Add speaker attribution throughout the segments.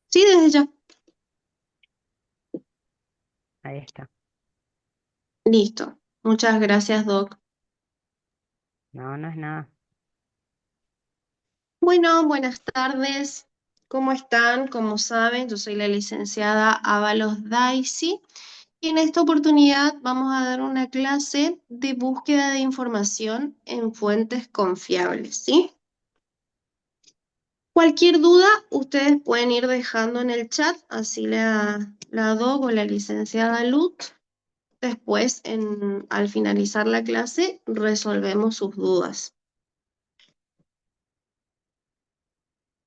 Speaker 1: Sí, desde ya.
Speaker 2: Ahí está.
Speaker 1: Listo. Muchas gracias, Doc.
Speaker 2: No, no es nada.
Speaker 1: Bueno, buenas tardes. ¿Cómo están? Como saben, yo soy la licenciada Ábalos Daisy y en esta oportunidad vamos a dar una clase de búsqueda de información en fuentes confiables, ¿sí? Cualquier duda, ustedes pueden ir dejando en el chat, así la Doc o la licenciada Luz. Después, al finalizar la clase, resolvemos sus dudas.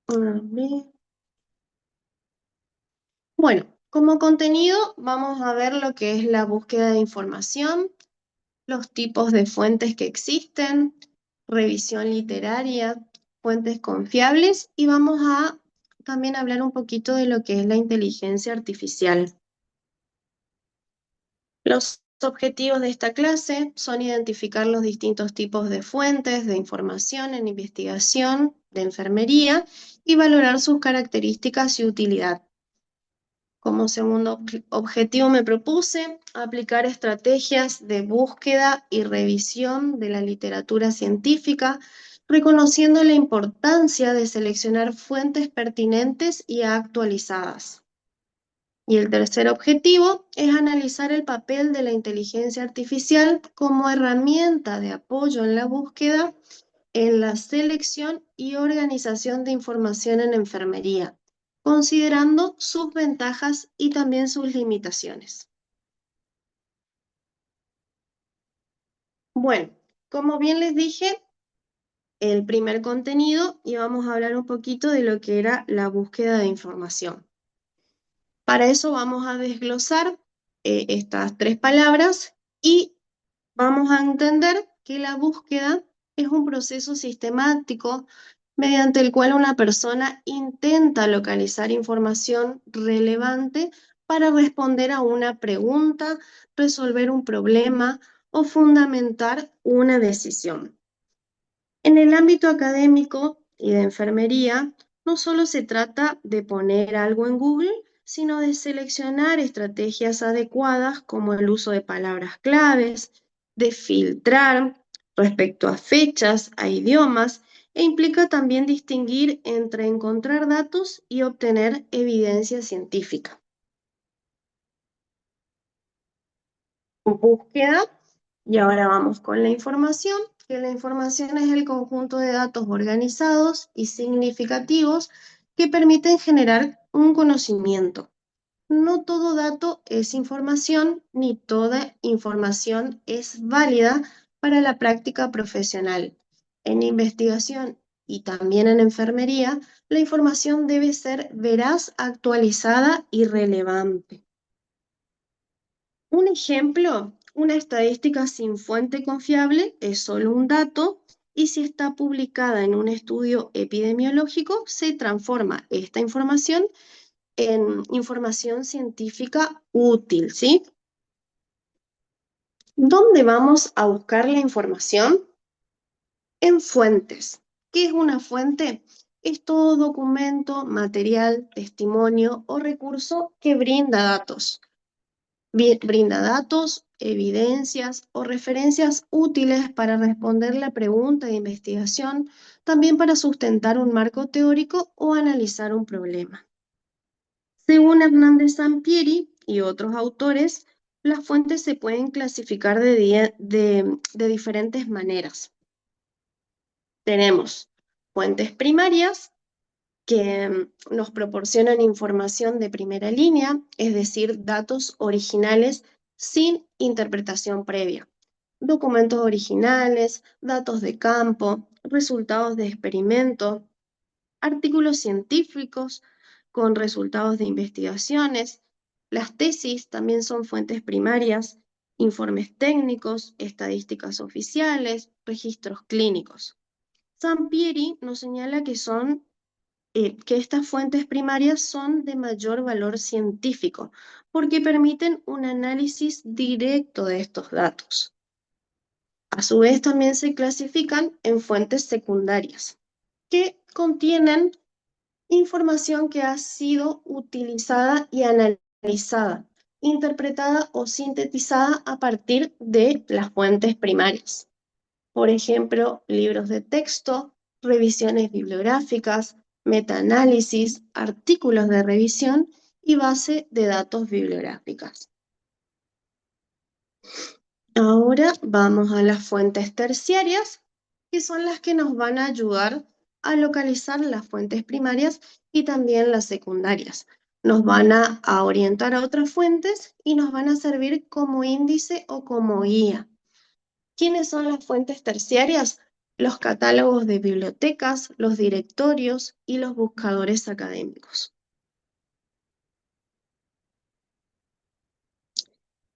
Speaker 1: A ver. Bueno, como contenido vamos a ver lo que es la búsqueda de información, los tipos de fuentes que existen, revisión literaria, fuentes confiables y vamos a también hablar un poquito de lo que es la inteligencia artificial. Los objetivos de esta clase son identificar los distintos tipos de fuentes de información en investigación de enfermería y valorar sus características y utilidad. Como segundo objetivo me propuse aplicar estrategias de búsqueda y revisión de la literatura científica, reconociendo la importancia de seleccionar fuentes pertinentes y actualizadas. Y el tercer objetivo es analizar el papel de la inteligencia artificial como herramienta de apoyo en la búsqueda, en la selección y organización de información en enfermería, considerando sus ventajas y también sus limitaciones. Bueno, como bien les dije, el primer contenido y vamos a hablar un poquito de lo que era la búsqueda de información. Para eso vamos a desglosar estas tres palabras y vamos a entender que la búsqueda es un proceso sistemático mediante el cual una persona intenta localizar información relevante para responder a una pregunta, resolver un problema o fundamentar una decisión. En el ámbito académico y de enfermería, no solo se trata de poner algo en Google, sino de seleccionar estrategias adecuadas como el uso de palabras claves, de filtrar respecto a fechas, a idiomas, e implica también distinguir entre encontrar datos y obtener evidencia científica. Búsqueda. Y ahora vamos con la información, que la información es el conjunto de datos organizados y significativos que permiten generar un conocimiento. No todo dato es información, ni toda información es válida para la práctica profesional. En investigación y también en enfermería, la información debe ser veraz, actualizada y relevante. Un ejemplo, una estadística sin fuente confiable es solo un dato y si está publicada en un estudio epidemiológico, se transforma esta información en información científica útil, ¿sí? ¿Dónde vamos a buscar la información? En fuentes. ¿Qué es una fuente? Es todo documento, material, testimonio o recurso que brinda datos. Brinda datos, evidencias o referencias útiles para responder la pregunta de investigación, también para sustentar un marco teórico o analizar un problema. Según Hernández Sampieri y otros autores, las fuentes se pueden clasificar de diferentes maneras. Tenemos fuentes primarias, que nos proporcionan información de primera línea, es decir, datos originales sin interpretación previa. Documentos originales, datos de campo, resultados de experimento, artículos científicos con resultados de investigaciones. Las tesis también son fuentes primarias, informes técnicos, estadísticas oficiales, registros clínicos. Sampieri nos señala que estas fuentes primarias son de mayor valor científico porque permiten un análisis directo de estos datos. A su vez, también se clasifican en fuentes secundarias, que contienen información que ha sido utilizada y analizada, interpretada o sintetizada a partir de las fuentes primarias. Por ejemplo, libros de texto, revisiones bibliográficas, metaanálisis, artículos de revisión y base de datos bibliográficas. Ahora vamos a las fuentes terciarias, que son las que nos van a ayudar a localizar las fuentes primarias y también las secundarias. Nos van a orientar a otras fuentes y nos van a servir como índice o como guía. ¿Quiénes son las fuentes terciarias? Los catálogos de bibliotecas, los directorios y los buscadores académicos.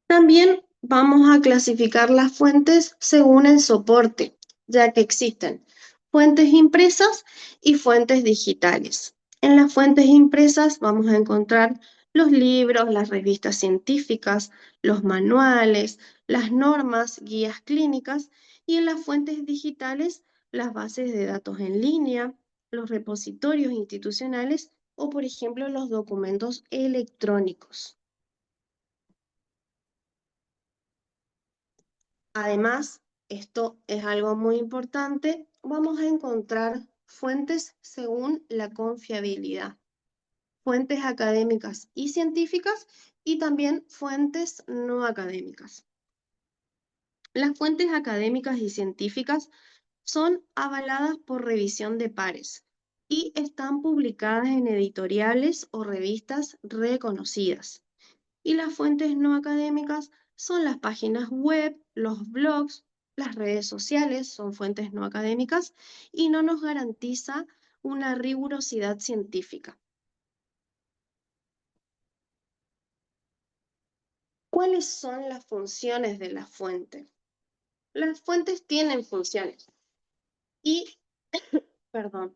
Speaker 1: También vamos a clasificar las fuentes según el soporte, ya que existen fuentes impresas y fuentes digitales. En las fuentes impresas vamos a encontrar los libros, las revistas científicas, los manuales, las normas, guías clínicas, y en las fuentes digitales las bases de datos en línea, los repositorios institucionales o, por ejemplo, los documentos electrónicos. Además, esto es algo muy importante, vamos a encontrar fuentes según la confiabilidad, fuentes académicas y científicas y también fuentes no académicas. Las fuentes académicas y científicas son avaladas por revisión de pares y están publicadas en editoriales o revistas reconocidas. Y las fuentes no académicas son las páginas web, los blogs, las redes sociales, son fuentes no académicas y no nos garantiza una rigurosidad científica. ¿Cuáles son las funciones de la fuente? Las fuentes tienen funciones y, perdón,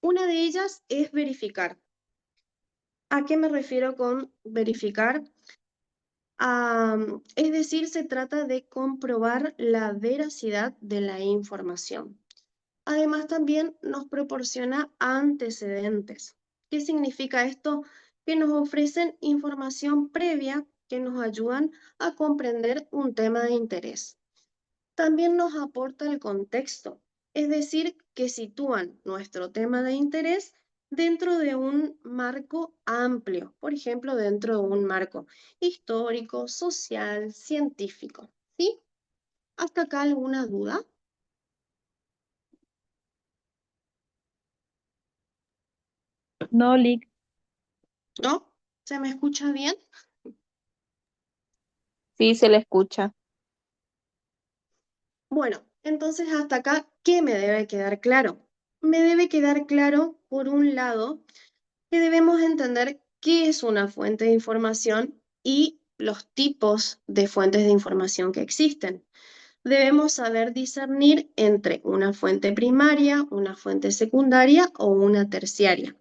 Speaker 1: una de ellas es verificar. ¿A qué me refiero con verificar? Es decir, se trata de comprobar la veracidad de la información. Además, también nos proporciona antecedentes. ¿Qué significa esto? Que nos ofrecen información previa que nos ayudan a comprender un tema de interés. También nos aporta el contexto, es decir, que sitúan nuestro tema de interés dentro de un marco amplio, por ejemplo, dentro de un marco histórico, social, científico. ¿Sí? ¿Hasta acá alguna duda?
Speaker 3: No, Lick.
Speaker 1: ¿No? ¿Se me escucha bien?
Speaker 3: Sí, se le escucha.
Speaker 1: Bueno, entonces hasta acá, ¿qué me debe quedar claro? Me debe quedar claro, por un lado, que debemos entender qué es una fuente de información y los tipos de fuentes de información que existen. Debemos saber discernir entre una fuente primaria, una fuente secundaria o una terciaria.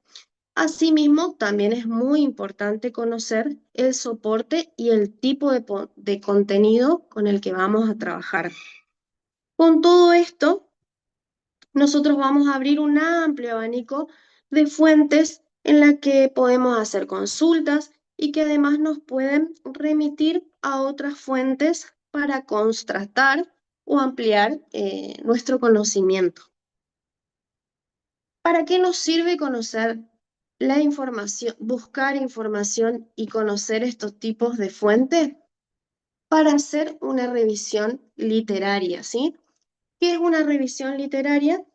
Speaker 1: Asimismo, también es muy importante conocer el soporte y el tipo de contenido con el que vamos a trabajar. Con todo esto, nosotros vamos a abrir un amplio abanico de fuentes en la que podemos hacer consultas y que además nos pueden remitir a otras fuentes para contrastar o ampliar nuestro conocimiento. ¿Para qué nos sirve conocer la información, buscar información y conocer estos tipos de fuentes? Para hacer una revisión literaria, ¿sí? ¿Qué es una revisión literaria?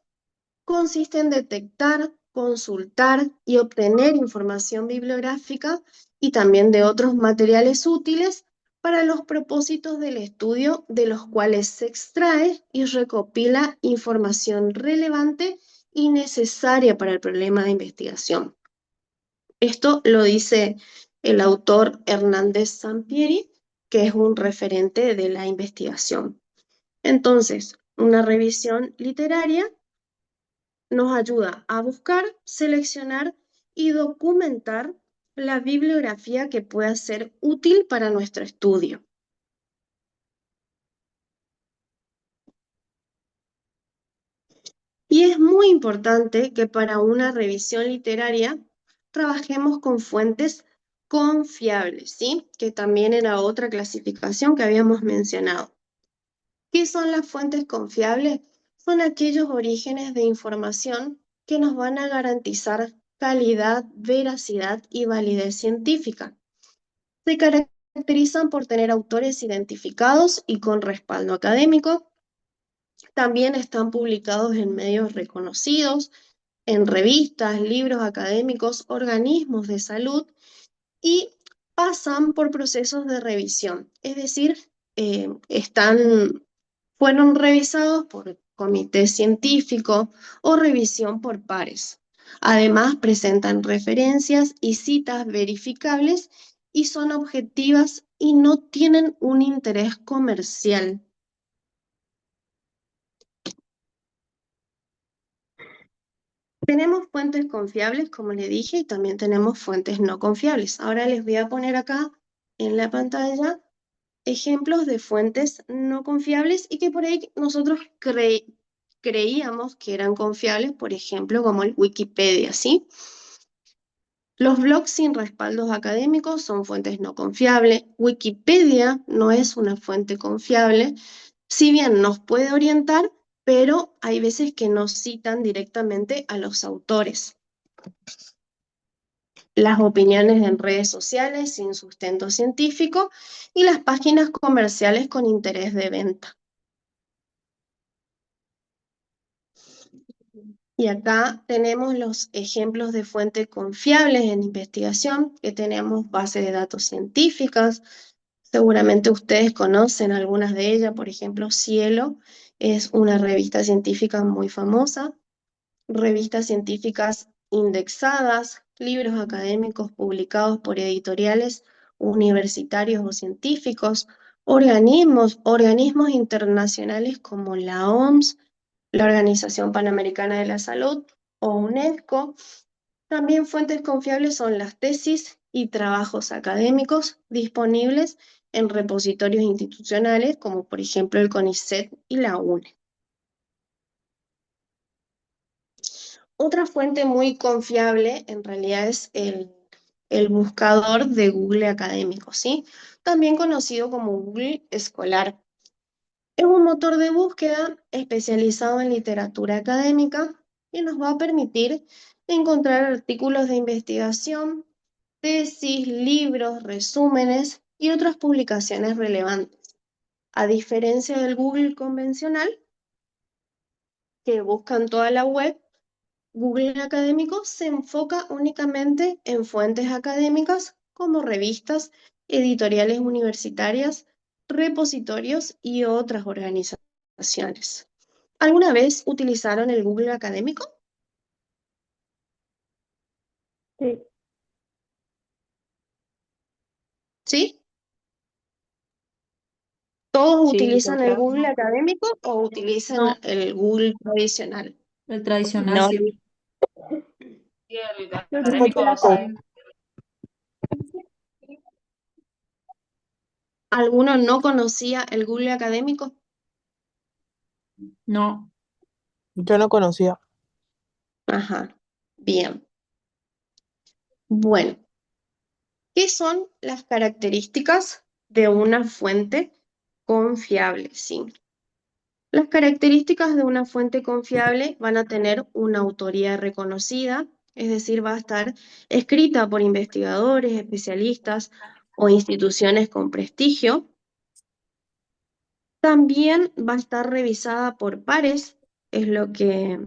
Speaker 1: Consiste en detectar, consultar y obtener información bibliográfica y también de otros materiales útiles para los propósitos del estudio, de los cuales se extrae y recopila información relevante y necesaria para el problema de investigación. Esto lo dice el autor Hernández Sampieri, que es un referente de la investigación. Entonces, una revisión literaria nos ayuda a buscar, seleccionar y documentar la bibliografía que pueda ser útil para nuestro estudio. Y es muy importante que para una revisión literaria trabajemos con fuentes confiables, ¿sí? Que también era otra clasificación que habíamos mencionado. ¿Qué son las fuentes confiables? Son aquellos orígenes de información que nos van a garantizar calidad, veracidad y validez científica. Se caracterizan por tener autores identificados y con respaldo académico. También están publicados en medios reconocidos, en revistas, libros académicos, organismos de salud y pasan por procesos de revisión, es decir, fueron revisados por comité científico o revisión por pares. Además, presentan referencias y citas verificables y son objetivas y no tienen un interés comercial. Tenemos fuentes confiables, como le dije, y también tenemos fuentes no confiables. Ahora les voy a poner acá en la pantalla ejemplos de fuentes no confiables y que por ahí nosotros creíamos que eran confiables, por ejemplo, como el Wikipedia, ¿sí? Los blogs sin respaldos académicos son fuentes no confiables. Wikipedia no es una fuente confiable, si bien nos puede orientar, pero hay veces que no citan directamente a los autores. Las opiniones en redes sociales sin sustento científico y las páginas comerciales con interés de venta. Y acá tenemos los ejemplos de fuentes confiables en investigación, que tenemos bases de datos científicas. Seguramente ustedes conocen algunas de ellas, por ejemplo, Cielo es una revista científica muy famosa, revistas científicas indexadas, libros académicos publicados por editoriales universitarios o científicos, organismos internacionales como la OMS, la Organización Panamericana de la Salud o UNESCO. También fuentes confiables son las tesis y trabajos académicos disponibles en repositorios institucionales, como por ejemplo el CONICET y la UNE. Otra fuente muy confiable en realidad es el buscador de Google académico, ¿sí? También conocido como Google Escolar. Es un motor de búsqueda especializado en literatura académica y nos va a permitir encontrar artículos de investigación, tesis, libros, resúmenes y otras publicaciones relevantes. A diferencia del Google convencional, que buscan toda la web, Google Académico se enfoca únicamente en fuentes académicas como revistas, editoriales universitarias, repositorios y otras organizaciones. ¿Alguna vez utilizaron el Google Académico?
Speaker 3: Sí.
Speaker 1: ¿Sí? ¿Todos
Speaker 3: Sí,
Speaker 1: utilizan el
Speaker 3: total.
Speaker 1: Google Académico o utilizan
Speaker 4: No,
Speaker 1: el Google tradicional?
Speaker 4: el tradicional
Speaker 3: No,
Speaker 4: sí.
Speaker 5: Y el
Speaker 3: yo
Speaker 5: académico,
Speaker 3: tampoco.
Speaker 5: sí.
Speaker 1: ¿Alguno no conocía el Google Académico?
Speaker 4: No,
Speaker 6: Yo no conocía.
Speaker 1: Ajá, bien. Bueno, ¿qué son las características de una fuente confiable? Sí. Las características de una fuente confiable van a tener una autoría reconocida, es decir, va a estar escrita por investigadores, especialistas o instituciones con prestigio. También va a estar revisada por pares, es lo que,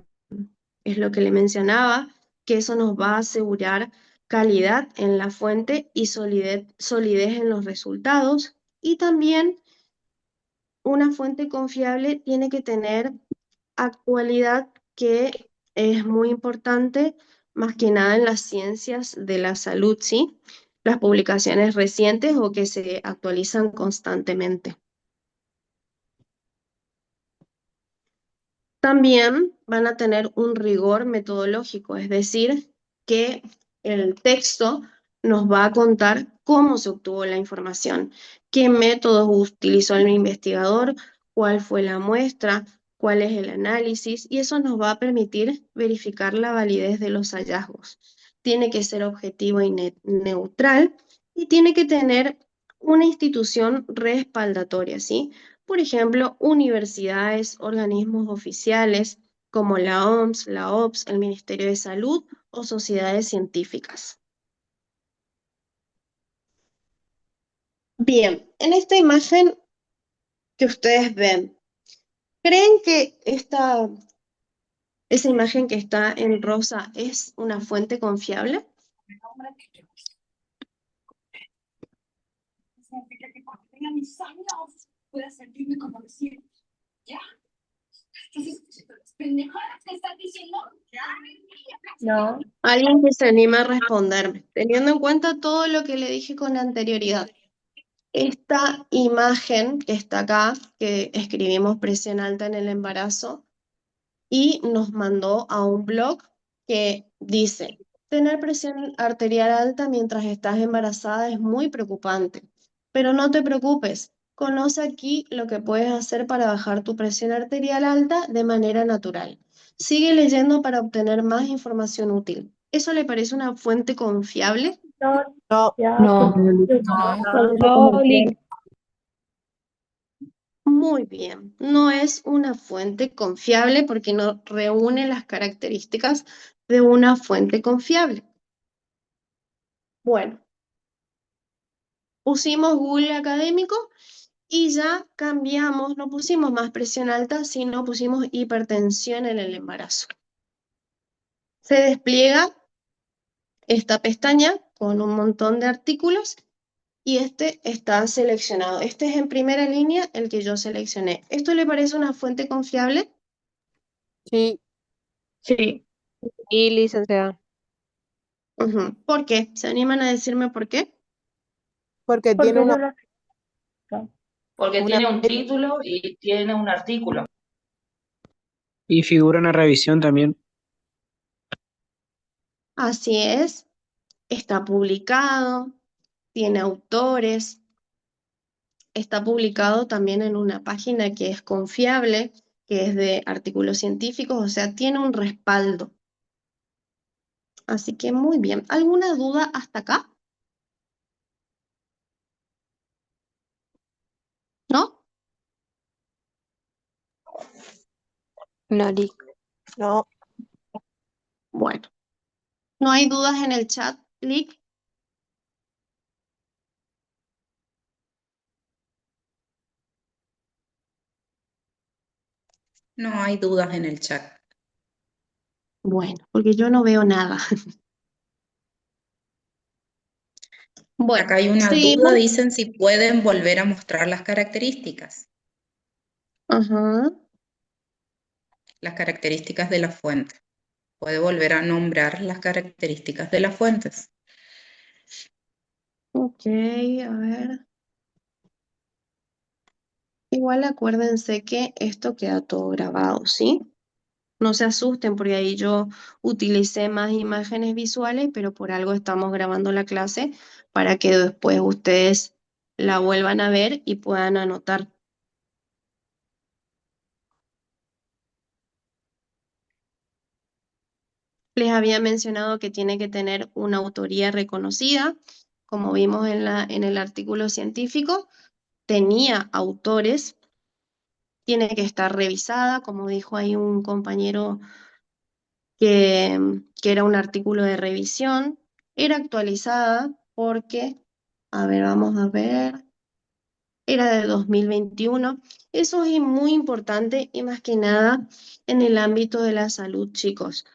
Speaker 1: es lo que le mencionaba, que eso nos va a asegurar calidad en la fuente y solidez en los resultados. Y también una fuente confiable tiene que tener actualidad, que es muy importante, más que nada en las ciencias de la salud, ¿sí? Las publicaciones recientes o que se actualizan constantemente. También van a tener un rigor metodológico, es decir, que el texto nos va a contar cómo se obtuvo la información, qué métodos utilizó el investigador, cuál fue la muestra, cuál es el análisis, y eso nos va a permitir verificar la validez de los hallazgos. Tiene que ser objetivo y neutral y tiene que tener una institución respaldatoria, ¿sí? Por ejemplo, universidades, organismos oficiales como la OMS, la OPS, el Ministerio de Salud o sociedades científicas. Bien, en esta imagen que ustedes ven, ¿creen que esa imagen que está en rosa es una fuente confiable?
Speaker 4: Significa que cuando tenga mis años pueda sentirme como recién. ¿Ya? Estas pendejadas que estás diciendo. ¿Ya?
Speaker 3: No.
Speaker 1: Alguien que se anime a responderme, teniendo en cuenta todo lo que le dije con anterioridad. Esta imagen que está acá, que escribimos presión alta en el embarazo, y nos mandó a un blog que dice, tener presión arterial alta mientras estás embarazada es muy preocupante, pero no te preocupes, conoce aquí lo que puedes hacer para bajar tu presión arterial alta de manera natural. Sigue leyendo para obtener más información útil. ¿Eso le parece una fuente confiable?
Speaker 3: No,
Speaker 6: No,
Speaker 3: ya,
Speaker 5: No,
Speaker 3: porque
Speaker 5: no.
Speaker 3: no, Lick.
Speaker 1: Muy bien, no es una fuente confiable porque no reúne las características de una fuente confiable. Bueno, pusimos Google Académico y ya cambiamos, no pusimos más presión alta, sino pusimos hipertensión en el embarazo. Se despliega esta pestaña con un montón de artículos y este está seleccionado. Este es en primera línea el que yo seleccioné. ¿Esto le parece una fuente confiable?
Speaker 6: sí,
Speaker 3: Sí.
Speaker 2: Y licenciada.
Speaker 1: Ujú. ¿Por qué? ¿Se animan a decirme por qué?
Speaker 6: porque tiene
Speaker 3: Porque eso lo...
Speaker 5: Porque
Speaker 6: una
Speaker 5: tiene un
Speaker 6: fecha.
Speaker 5: título y tiene un artículo.
Speaker 7: Y figura una revisión también.
Speaker 1: Así es, está publicado, tiene autores, está publicado también en una página que es confiable, que es de artículos científicos, o sea, tiene un respaldo. Así que muy bien. ¿Alguna duda hasta acá? ¿No?
Speaker 2: No, Lick.
Speaker 6: No,
Speaker 1: Bueno, ¿no hay dudas en el chat, Lick?
Speaker 8: No hay dudas en el chat.
Speaker 1: Bueno, porque yo no veo nada. Bueno,
Speaker 8: Acá hay una duda,
Speaker 1: seguimos.
Speaker 8: dicen si pueden volver a mostrar
Speaker 1: Ajá.
Speaker 8: las características de la fuente. Puede volver a nombrar las características de las fuentes.
Speaker 1: Ok, a ver. Igual acuérdense que esto queda todo grabado, ¿sí? No se asusten porque ahí yo utilicé más imágenes visuales, pero por algo estamos grabando la clase para que después ustedes la vuelvan a ver y puedan anotar. Les había mencionado que tiene que tener una autoría reconocida, como vimos en el artículo científico, tenía autores, tiene que estar revisada, como dijo ahí un compañero que era un artículo de revisión, era actualizada porque, a ver, vamos a ver, era de 2021. Eso es muy importante y más que nada en el ámbito de la salud, chicos,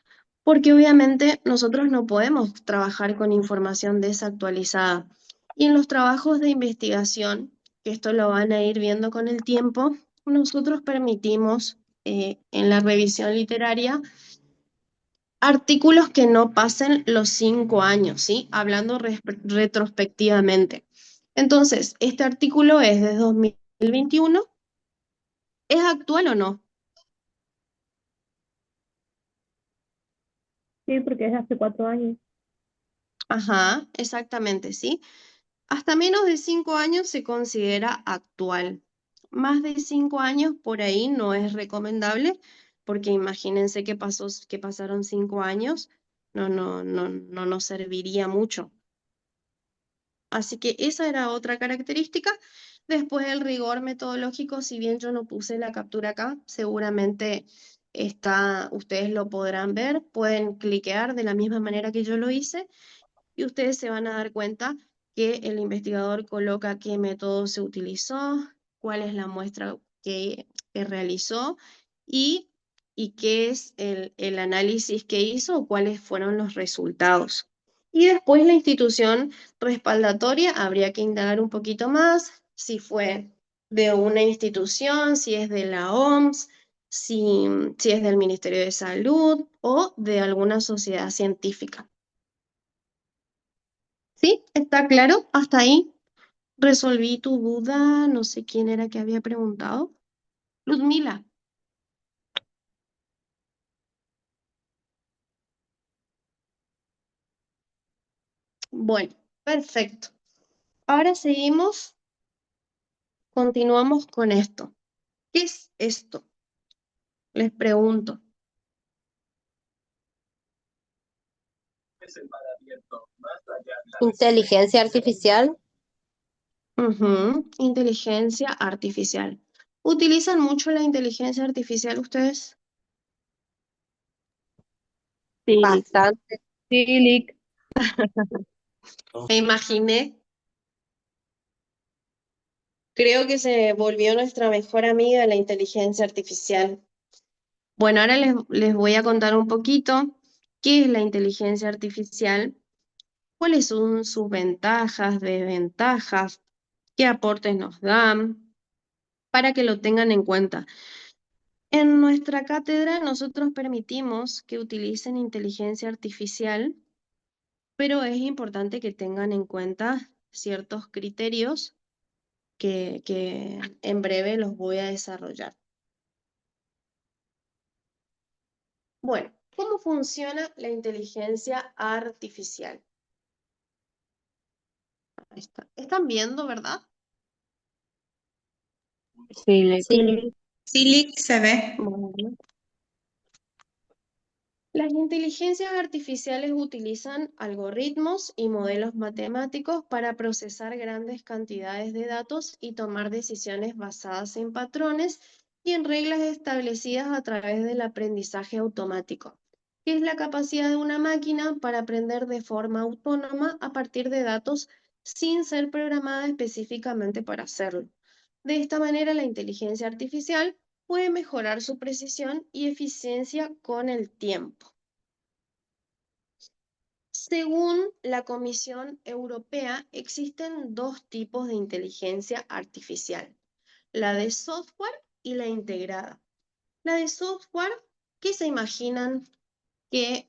Speaker 1: porque obviamente nosotros no podemos trabajar con información desactualizada. Y en los trabajos de investigación, que esto lo van a ir viendo con el tiempo, nosotros permitimos en la revisión literaria artículos que no pasen los 5 años, ¿sí? Hablando retrospectivamente. Entonces, este artículo es de 2021. ¿Es actual o no?
Speaker 3: Sí, porque es hace 4 años.
Speaker 1: Ajá, exactamente, ¿sí? Hasta menos de 5 años se considera actual. Más de 5 años por ahí no es recomendable, porque imagínense que pasaron 5 años, no nos serviría mucho. Así que esa era otra característica. Después el rigor metodológico, si bien yo no puse la captura acá, seguramente ustedes lo podrán ver, pueden cliquear de la misma manera que yo lo hice y ustedes se van a dar cuenta que el investigador coloca qué método se utilizó, cuál es la muestra que realizó y qué es el análisis que hizo o cuáles fueron los resultados. Y después la institución respaldatoria, habría que indagar un poquito más, si fue de una institución, si es de la OMS, si es del Ministerio de Salud o de alguna sociedad científica. ¿Sí? ¿Está claro? Hasta ahí resolví tu duda. No sé quién era que había preguntado. Ludmila. Bueno, perfecto. Ahora continuamos con esto. ¿Qué es esto? Les pregunto.
Speaker 2: Inteligencia artificial.
Speaker 1: Inteligencia artificial. ¿Utilizan mucho la inteligencia artificial ustedes?
Speaker 3: Sí,
Speaker 2: Bastante.
Speaker 3: sí, Lick.
Speaker 1: Me imaginé. Creo que se volvió nuestra mejor amiga la inteligencia artificial. Bueno, ahora les voy a contar un poquito qué es la inteligencia artificial, cuáles son sus ventajas, desventajas, qué aportes nos dan, para que lo tengan en cuenta. En nuestra cátedra nosotros permitimos que utilicen inteligencia artificial, pero es importante que tengan en cuenta ciertos criterios que en breve los voy a desarrollar. Bueno, ¿cómo funciona la inteligencia artificial? Ahí está. ¿Están viendo, verdad?
Speaker 3: Sí, Lick.
Speaker 2: Sí.
Speaker 8: Sí, Lick, se ve.
Speaker 1: Bueno. Las inteligencias artificiales utilizan algoritmos y modelos matemáticos para procesar grandes cantidades de datos y tomar decisiones basadas en patrones y en reglas establecidas a través del aprendizaje automático, que es la capacidad de una máquina para aprender de forma autónoma a partir de datos sin ser programada específicamente para hacerlo. De esta manera, la inteligencia artificial puede mejorar su precisión y eficiencia con el tiempo. Según la Comisión Europea, existen dos tipos de inteligencia artificial, la de software y la integrada. La de software, ¿qué se imaginan que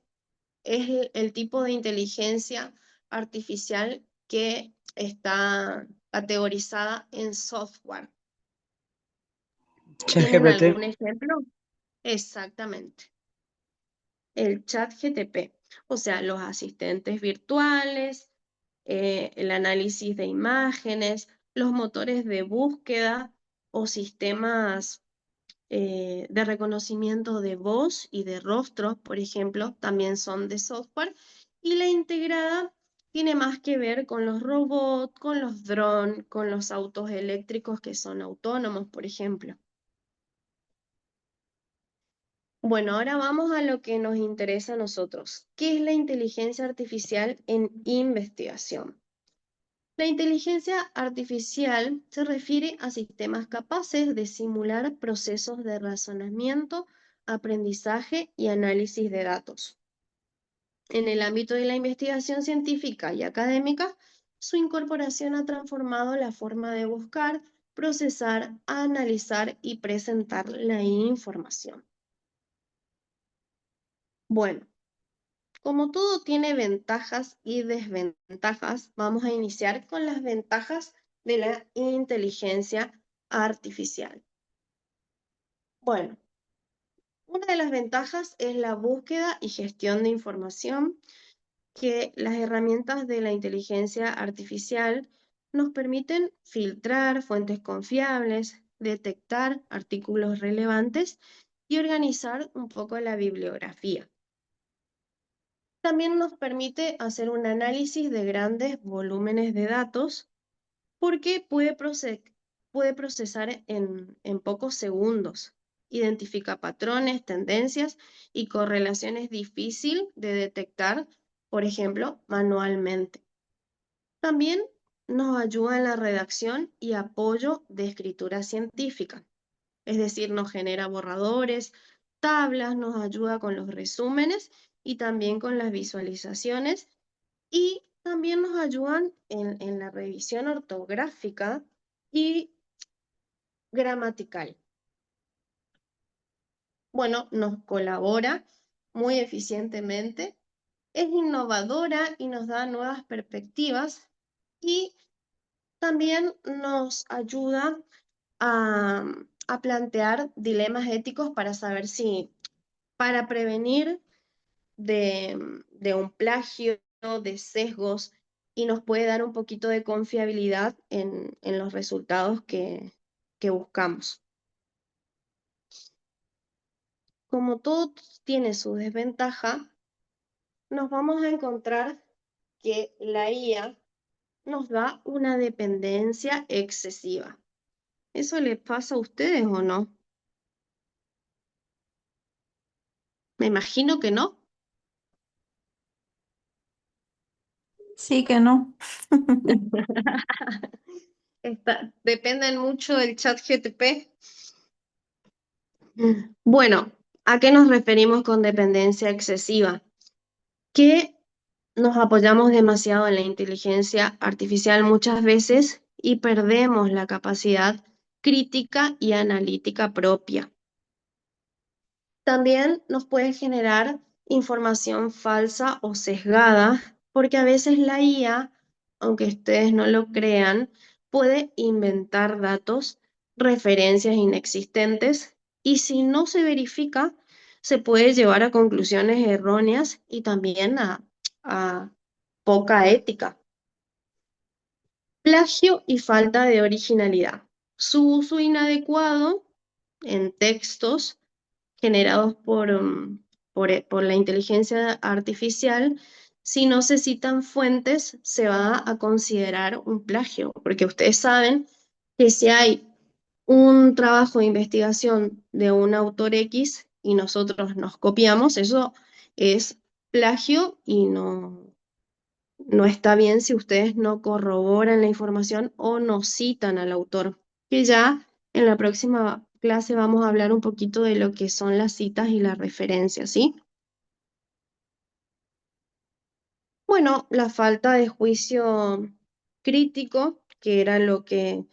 Speaker 1: es el tipo de inteligencia artificial que está categorizada en software? ¿Tienen
Speaker 7: ChatGPT.
Speaker 1: algún ejemplo? Exactamente. El chat GTP, o sea, los asistentes virtuales, el análisis de imágenes, los motores de búsqueda o sistemas de reconocimiento de voz y de rostro, por ejemplo, también son de software. Y la integrada tiene más que ver con los robots, con los drones, con los autos eléctricos que son autónomos, por ejemplo. Bueno, ahora vamos a lo que nos interesa a nosotros. ¿Qué es la inteligencia artificial en investigación? La inteligencia artificial se refiere a sistemas capaces de simular procesos de razonamiento, aprendizaje y análisis de datos. En el ámbito de la investigación científica y académica, su incorporación ha transformado la forma de buscar, procesar, analizar y presentar la información. Bueno, como todo tiene ventajas y desventajas, vamos a iniciar con las ventajas de la inteligencia artificial. Bueno, una de las ventajas es la búsqueda y gestión de información, que las herramientas de la inteligencia artificial nos permiten filtrar fuentes confiables, detectar artículos relevantes y organizar un poco la bibliografía. También nos permite hacer un análisis de grandes volúmenes de datos porque puede procesar en pocos segundos. Identifica patrones, tendencias y correlaciones difíciles de detectar, por ejemplo, manualmente. También nos ayuda en la redacción y apoyo de escritura científica. Es decir, nos genera borradores, tablas, nos ayuda con los resúmenes y también con las visualizaciones. Y también nos ayudan en la revisión ortográfica y gramatical. Bueno, nos colabora muy eficientemente, es innovadora y nos da nuevas perspectivas y también nos ayuda a plantear dilemas éticos para saber si, para prevenir de un plagio, de sesgos, y nos puede dar un poquito de confiabilidad en los resultados que buscamos. Como todo tiene su desventaja, nos vamos a encontrar que la IA nos da una dependencia excesiva. ¿Eso les pasa a ustedes o no? Me imagino que no.
Speaker 9: Sí que no.
Speaker 1: Dependen mucho del chat GTP. Bueno, ¿a qué nos referimos con dependencia excesiva? Que nos apoyamos demasiado en la inteligencia artificial muchas veces y perdemos la capacidad crítica y analítica propia. También nos puede generar información falsa o sesgada, porque a veces la IA, aunque ustedes no lo crean, puede inventar datos, referencias inexistentes, y si no se verifica, se puede llevar a conclusiones erróneas y también a poca ética. Plagio y falta de originalidad. Su uso inadecuado en textos generados por la inteligencia artificial, si no se citan fuentes, se va a considerar un plagio, porque ustedes saben que si hay un trabajo de investigación de un autor X y nosotros nos copiamos, eso es plagio y no está bien si ustedes no corroboran la información o no citan al autor, que ya en la próxima clase vamos a hablar un poquito de lo que son las citas y las referencias, ¿sí? Bueno, la falta de juicio crítico, que era lo que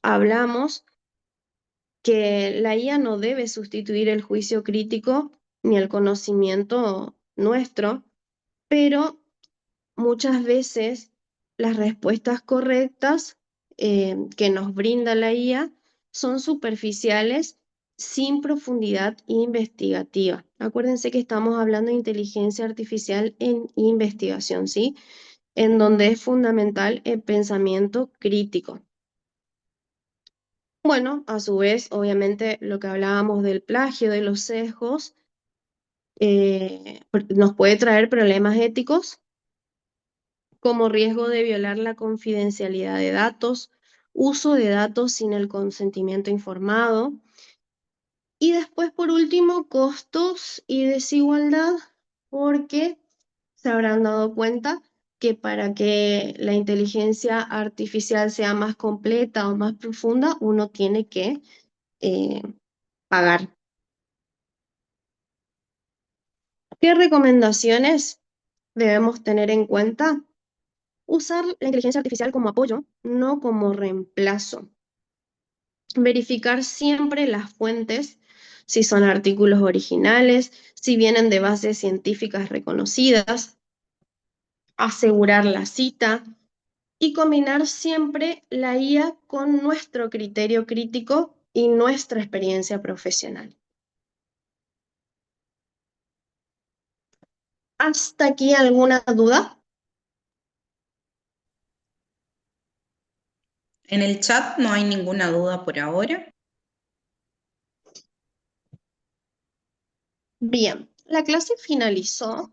Speaker 1: hablamos, que la IA no debe sustituir el juicio crítico ni el conocimiento nuestro, pero muchas veces las respuestas correctas que nos brinda la IA son superficiales sin profundidad investigativa. Acuérdense que estamos hablando de inteligencia artificial en investigación, ¿sí? En donde es fundamental el pensamiento crítico. Bueno, a su vez, obviamente, lo que hablábamos del plagio, de los sesgos, nos puede traer problemas éticos como riesgo de violar la confidencialidad de datos, uso de datos sin el consentimiento informado. Y después, por último, costos y desigualdad, porque se habrán dado cuenta que para que la inteligencia artificial sea más completa o más profunda, uno tiene que pagar. ¿Qué recomendaciones debemos tener en cuenta? Usar la inteligencia artificial como apoyo, no como reemplazo. Verificar siempre las fuentes, si son artículos originales, si vienen de bases científicas reconocidas, asegurar la cita y combinar siempre la IA con nuestro criterio crítico y nuestra experiencia profesional. ¿Hasta aquí alguna duda?
Speaker 8: En el chat no hay ninguna duda por ahora.
Speaker 1: Bien, la clase finalizó